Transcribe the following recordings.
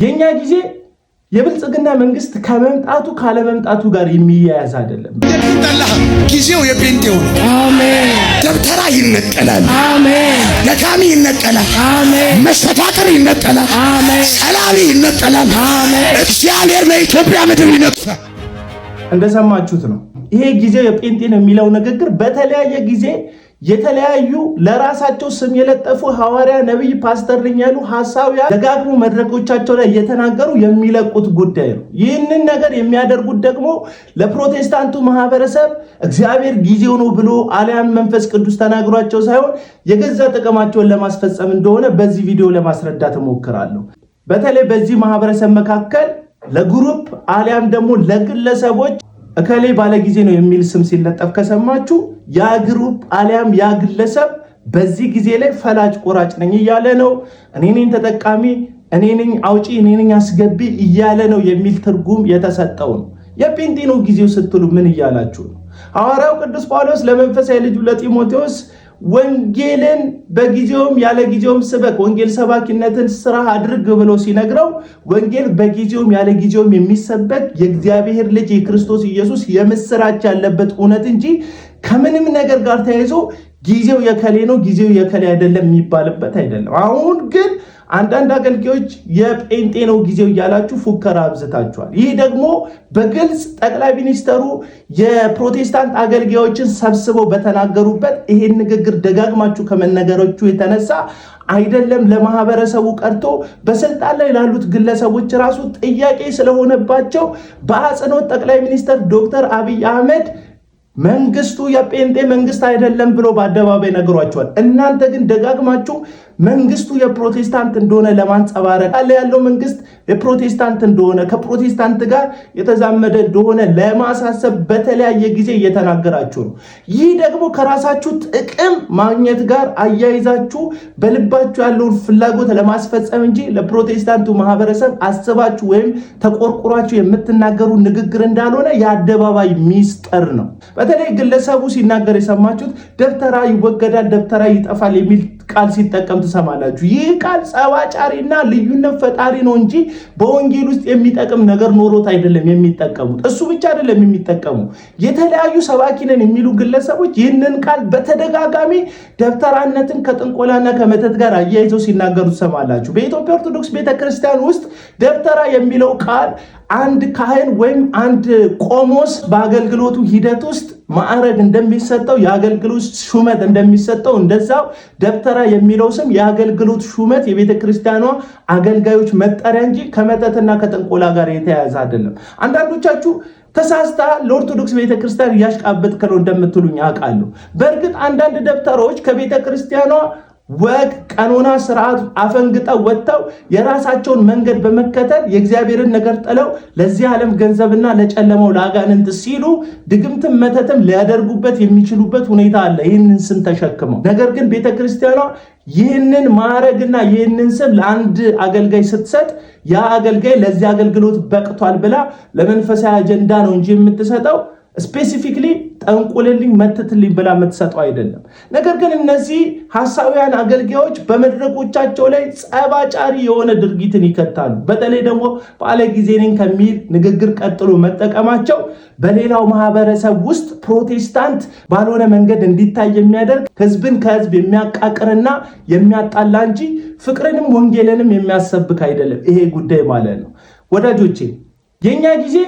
የኛ ጊዜ የብልጽግና መንግስት ከመምጣቱ ካለመምጣቱ ጋር የሚያያዝ አይደለም። ጊዜው የጴንጤው ነው። አሜን። ደብተራ ይነቀላል። አሜን። ደካሚ ይነቀላል። አሜን። መስተፋቅር ይነቀላል። አሜን። ሰላቢ ይነቀላል። አሜን። እግዚአብሔር ለኢትዮጵያ ምድር ይነቅሳል። እንደሰማችሁት ነው። ይሄ ጊዜው የጴንጤ ነው የሚለው ንግግር በተለያየ ጊዜ የተለያዩ ለራሳቸው ስም የለጠፉ ሐዋርያ፣ ነብይ፣ ፓስተር ነኝ ያሉ ሐሳዊያን ደጋግሞ መድረኮቻቸው ላይ እየተናገሩ የሚለቁት ጉዳይ ነው። ይህንን ነገር የሚያደርጉት ደግሞ ለፕሮቴስታንቱ ማህበረሰብ እግዚአብሔር ጊዜው ነው ብሎ አልያም መንፈስ ቅዱስ ተናግሯቸው ሳይሆን የገዛ ጥቅማቸውን ለማስፈጸም እንደሆነ በዚህ ቪዲዮ ለማስረዳት እሞክራለሁ። በተለይ በዚህ ማህበረሰብ መካከል ለግሩፕ አልያም ደግሞ ለግለሰቦች እከሌ ባለጊዜ ነው የሚል ስም ሲለጠፍ ከሰማችሁ ያ ግሩፕ አልያም ያ ግለሰብ በዚህ ጊዜ ላይ ፈላጭ ቆራጭ ነኝ እያለ ነው። እኔ ነኝ ተጠቃሚ፣ እኔ ነኝ አውጪ፣ እኔ ነኝ አስገቢ እያለ ነው የሚል ትርጉም የተሰጠው ነው። የጴንጤ ነው ጊዜው ስትሉ ምን እያላችሁ ነው? ሐዋርያው ቅዱስ ጳውሎስ ለመንፈሳዊ ልጁ ለጢሞቴዎስ ወንጌልን በጊዜውም ያለ ጊዜውም ስበክ፣ ወንጌል ሰባኪነትን ስራ አድርግ ብሎ ሲነግረው ወንጌል በጊዜውም ያለ ጊዜውም የሚሰበክ የእግዚአብሔር ልጅ የክርስቶስ ኢየሱስ የምስራች ያለበት እውነት እንጂ ከምንም ነገር ጋር ተያይዞ ጊዜው የከሌ ነው ጊዜው የከሌ አይደለም የሚባልበት አይደለም። አሁን ግን አንዳንድ አገልጋዮች የጴንጤ ነው ጊዜው እያላችሁ ፉከራ አብዝታችኋል። ይህ ደግሞ በግልጽ ጠቅላይ ሚኒስተሩ የፕሮቴስታንት አገልጋዮችን ሰብስበው በተናገሩበት ይሄን ንግግር ደጋግማችሁ ከመነገሮቹ የተነሳ አይደለም ለማህበረሰቡ ቀርቶ በስልጣን ላይ ላሉት ግለሰቦች ራሱ ጥያቄ ስለሆነባቸው በአጽንኦት ጠቅላይ ሚኒስተር ዶክተር አብይ አህመድ መንግስቱ የጴንጤ መንግስት አይደለም ብሎ በአደባባይ ነግሯቸዋል። እናንተ ግን ደጋግማችሁ መንግስቱ የፕሮቴስታንት እንደሆነ ለማንጸባረቅ ያለው መንግስት የፕሮቴስታንት እንደሆነ ከፕሮቴስታንት ጋር የተዛመደ እንደሆነ ለማሳሰብ በተለያየ ጊዜ እየተናገራችሁ ነው። ይህ ደግሞ ከራሳችሁ ጥቅም ማግኘት ጋር አያይዛችሁ በልባችሁ ያለውን ፍላጎት ለማስፈጸም እንጂ ለፕሮቴስታንቱ ማህበረሰብ አስባችሁ ወይም ተቆርቁራችሁ የምትናገሩ ንግግር እንዳልሆነ የአደባባይ ሚስጥር ነው። በተለይ ግለሰቡ ሲናገር የሰማችሁት ደብተራ ይወገዳል፣ ደብተራ ይጠፋል የሚል ቃል ሲጠቀም ትሰማላችሁ። ይህ ቃል ጸባጫሪና ልዩነት ፈጣሪ ነው እንጂ በወንጌል ውስጥ የሚጠቅም ነገር ኖሮት አይደለም የሚጠቀሙት። እሱ ብቻ አይደለም የሚጠቀሙ የተለያዩ ሰባኪ ነን የሚሉ ግለሰቦች ይህንን ቃል በተደጋጋሚ ደብተራነትን ከጥንቆላና ከመተት ጋር አያይዘው ሲናገሩ ትሰማላችሁ። በኢትዮጵያ ኦርቶዶክስ ቤተክርስቲያን ውስጥ ደብተራ የሚለው ቃል አንድ ካህን ወይም አንድ ቆሞስ በአገልግሎቱ ሂደት ውስጥ ማዕረግ እንደሚሰጠው የአገልግሎት ሹመት እንደሚሰጠው እንደዛው ደብተራ የሚለው ስም የአገልግሎት ሹመት የቤተ ክርስቲያኗ አገልጋዮች መጠሪያ እንጂ ከመተትና ከጥንቆላ ጋር የተያያዘ አይደለም። አንዳንዶቻችሁ ተሳስታ ለኦርቶዶክስ ቤተክርስቲያን እያሽቃበጥክ ነው እንደምትሉኝ አውቃለሁ። በእርግጥ አንዳንድ ደብተሮች ከቤተ ክርስቲያኗ ወግ ቀኖና ስርዓት አፈንግጠው ወጥተው የራሳቸውን መንገድ በመከተል የእግዚአብሔርን ነገር ጥለው ለዚህ ዓለም ገንዘብና ለጨለመው ለአጋንንት ሲሉ ድግምትም መተትም ሊያደርጉበት የሚችሉበት ሁኔታ አለ፣ ይህንን ስም ተሸክመው። ነገር ግን ቤተክርስቲያኗ ይህንን ማዕረግና ይህንን ስም ለአንድ አገልጋይ ስትሰጥ ያ አገልጋይ ለዚህ አገልግሎት በቅቷል ብላ ለመንፈሳዊ አጀንዳ ነው እንጂ የምትሰጠው ስፔሲፊክሊ ጠንቁልልኝ መትትልኝ ብላ የምትሰጠው አይደለም። ነገር ግን እነዚህ ሐሳዊያን አገልጋዮች በመድረኮቻቸው ላይ ጸባጫሪ የሆነ ድርጊትን ይከታሉ። በተለይ ደግሞ ባለ ጊዜ ነኝ ከሚል ንግግር ቀጥሎ መጠቀማቸው በሌላው ማህበረሰብ ውስጥ ፕሮቴስታንት ባልሆነ መንገድ እንዲታይ የሚያደርግ ህዝብን ከህዝብ የሚያቃቅርና የሚያጣላ እንጂ ፍቅርንም ወንጌልንም የሚያሰብክ አይደለም ይሄ ጉዳይ ማለት ነው። ወዳጆቼ የኛ ጊዜ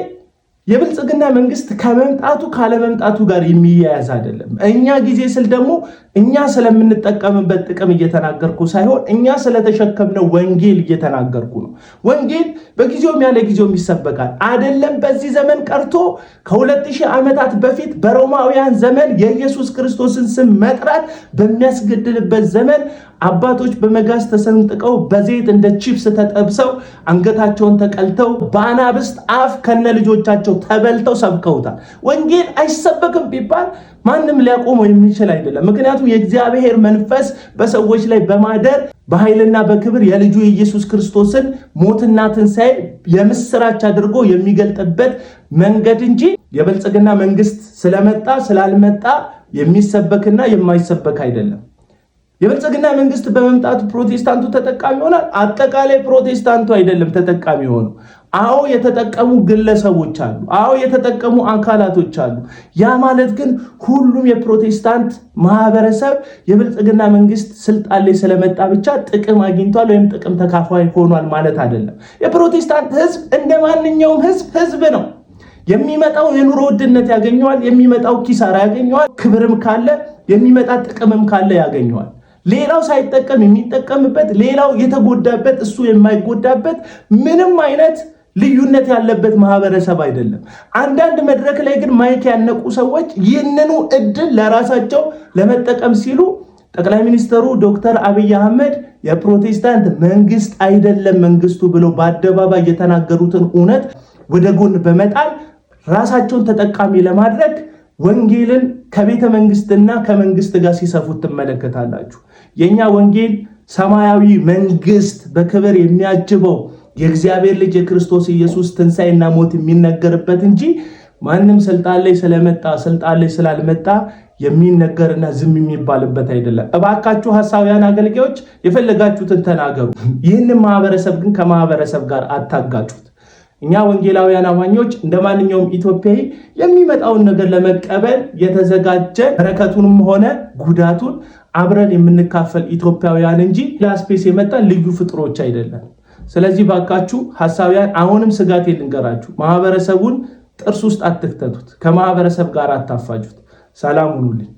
የብልጽግና መንግስት ከመምጣቱ ካለመምጣቱ ጋር የሚያያዝ አይደለም። እኛ ጊዜ ስል ደግሞ እኛ ስለምንጠቀምበት ጥቅም እየተናገርኩ ሳይሆን እኛ ስለተሸከምነው ወንጌል እየተናገርኩ ነው። ወንጌል በጊዜውም ያለ ጊዜውም ይሰበካል። አይደለም በዚህ ዘመን ቀርቶ ከ2000 ዓመታት በፊት በሮማውያን ዘመን የኢየሱስ ክርስቶስን ስም መጥራት በሚያስገድልበት ዘመን አባቶች በመጋዝ ተሰንጥቀው በዘይት እንደ ቺፕስ ተጠብሰው አንገታቸውን ተቀልተው በአናብስት አፍ ከነ ልጆቻቸው ተበልተው ሰብከውታል። ወንጌል አይሰበክም ቢባል ማንም ሊያቆመው የሚችል አይደለም። ምክንያቱም የእግዚአብሔር መንፈስ በሰዎች ላይ በማደር በኃይልና በክብር የልጁ የኢየሱስ ክርስቶስን ሞትና ትንሣኤ የምስራች አድርጎ የሚገልጥበት መንገድ እንጂ የብልጽግና መንግስት ስለመጣ ስላልመጣ የሚሰበክና የማይሰበክ አይደለም። የብልጽግና መንግስት በመምጣቱ ፕሮቴስታንቱ ተጠቃሚ ይሆናል? አጠቃላይ ፕሮቴስታንቱ አይደለም ተጠቃሚ ሆነው። አዎ የተጠቀሙ ግለሰቦች አሉ። አዎ የተጠቀሙ አካላቶች አሉ። ያ ማለት ግን ሁሉም የፕሮቴስታንት ማህበረሰብ የብልጽግና መንግስት ስልጣን ላይ ስለመጣ ብቻ ጥቅም አግኝቷል ወይም ጥቅም ተካፋይ ሆኗል ማለት አይደለም። የፕሮቴስታንት ህዝብ እንደ ማንኛውም ህዝብ ነው። የሚመጣው የኑሮ ውድነት ያገኘዋል፣ የሚመጣው ኪሳራ ያገኘዋል። ክብርም ካለ የሚመጣ ጥቅምም ካለ ያገኘዋል። ሌላው ሳይጠቀም የሚጠቀምበት፣ ሌላው የተጎዳበት እሱ የማይጎዳበት ምንም አይነት ልዩነት ያለበት ማህበረሰብ አይደለም። አንዳንድ መድረክ ላይ ግን ማይክ ያነቁ ሰዎች ይህንኑ እድል ለራሳቸው ለመጠቀም ሲሉ ጠቅላይ ሚኒስትሩ ዶክተር አብይ አህመድ የፕሮቴስታንት መንግስት አይደለም መንግስቱ ብለው በአደባባይ የተናገሩትን እውነት ወደ ጎን በመጣል ራሳቸውን ተጠቃሚ ለማድረግ ወንጌልን ከቤተ መንግስትና ከመንግስት ጋር ሲሰፉት ትመለከታላችሁ። የኛ ወንጌል ሰማያዊ መንግስት በክብር የሚያጅበው የእግዚአብሔር ልጅ የክርስቶስ ኢየሱስ ትንሣኤና ሞት የሚነገርበት እንጂ ማንም ስልጣን ላይ ስለመጣ ስልጣን ላይ ስላልመጣ የሚነገርና ዝም የሚባልበት አይደለም። እባካችሁ ሐሳውያን አገልጋዮች የፈለጋችሁትን ተናገሩ። ይህንን ማህበረሰብ ግን ከማህበረሰብ ጋር አታጋጩት። እኛ ወንጌላውያን አማኞች እንደ ማንኛውም ኢትዮጵያዊ የሚመጣውን ነገር ለመቀበል የተዘጋጀ በረከቱንም ሆነ ጉዳቱን አብረን የምንካፈል ኢትዮጵያውያን እንጂ ለስፔስ የመጣ ልዩ ፍጥሮች አይደለም። ስለዚህ ባካችሁ ሐሳውያን አሁንም ስጋት ልንገራችሁ፣ ማህበረሰቡን ጥርስ ውስጥ አትክተቱት፣ ከማህበረሰብ ጋር አታፋጁት። ሰላም ሁኑልኝ።